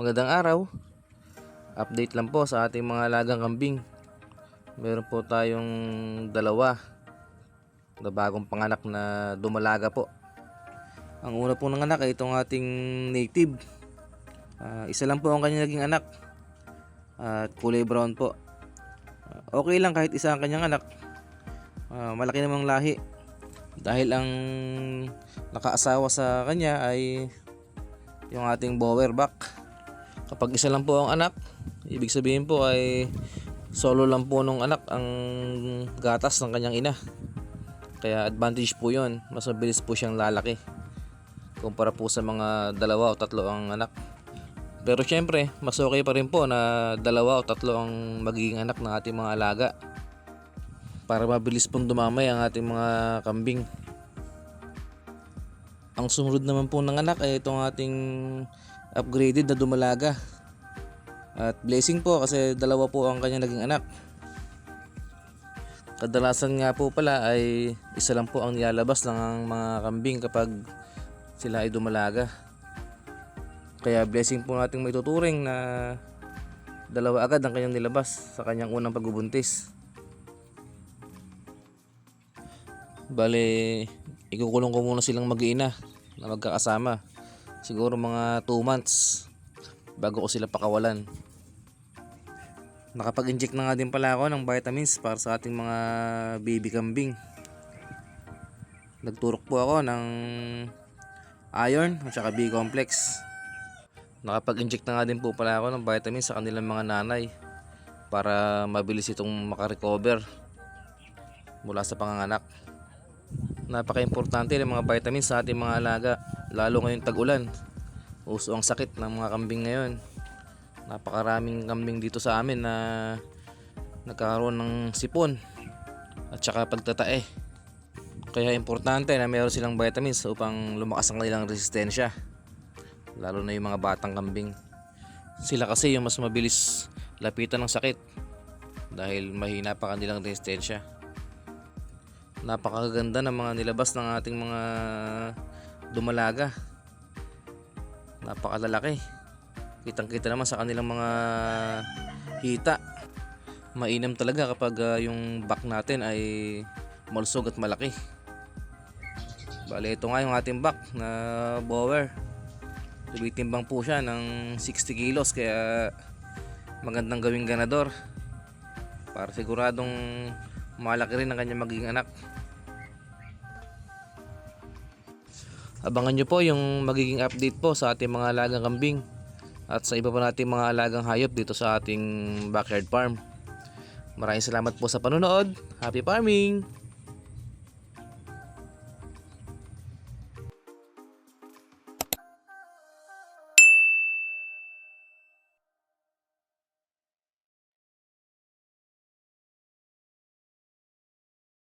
Magandang araw. Update lang po sa ating mga alagang kambing. Meron po tayong dalawa na bagong panganak na dumalaga po. Ang una po ng anak ay itong ating native. Isa lang po ang kanyang naging anak. At kulay brown po. Okay lang kahit isa ang kanyang anak. Malaki namang lahi. Dahil ang nakaasawa sa kanya ay yung ating bower back. Kapag isa lang po ang anak, ibig sabihin po ay solo lang po nung anak ang gatas ng kanyang ina. Kaya advantage po yun, mas mabilis po siyang lalaki kumpara po sa mga dalawa o tatlo ang anak. Pero syempre, mas okay pa rin po na dalawa o tatlo ang magiging anak ng ating mga alaga para mabilis pong dumamay ang ating mga kambing. Ang sumunod naman po ng anak ay itong ating upgraded na dumalaga. At blessing po kasi dalawa po ang kanya naging anak. Kadalasan nga po pala ay isa lang po ang nilalabas ng mga kambing kapag sila ay dumalaga. Kaya blessing po nating may tuturing na dalawa agad ang kanyang nilabas sa kanyang unang pagbubuntis. Bale, ikukulong ko muna silang mag-iina na magkakasama. Siguro mga 2 months bago ko sila pakawalan. Nakapag-inject na nga din pala ako ng vitamins para sa ating mga baby kambing. Nagturok po ako ng iron at saka B-complex. Nakapag-inject na nga din po pala ako ng vitamins sa kanilang mga nanay para mabilis itong makarecover mula sa panganganak. Napaka-importante ng mga vitamins sa ating mga alaga, lalo ngayong tag-ulan. Uso ang sakit ng mga kambing ngayon. Napakaraming kambing dito sa amin na nagkakaroon ng sipon at saka pagtatae. Kaya importante na mayroon silang vitamins upang lumakas ang kanilang resistensya, lalo na yung mga batang kambing. Sila kasi yung mas mabilis lapitan ng sakit dahil mahina pa kanilang resistensya. Napakaganda ng mga nilabas ng ating mga dumalaga. Napakalalaki. Kitang-kita naman sa kanilang mga hita. Mainam talaga kapag yung back natin ay malusog at malaki. Bale, ito nga yung ating back na bower. Tumitimbang po siya ng 60 kilos kaya magandang gawing ganador para siguradong malaki rin ang kanyang magiging anak. Abangan nyo po yung magiging update po sa ating mga alagang kambing at sa iba pa nating mga alagang hayop dito sa ating backyard farm. Maraming salamat po sa panonood. Happy farming!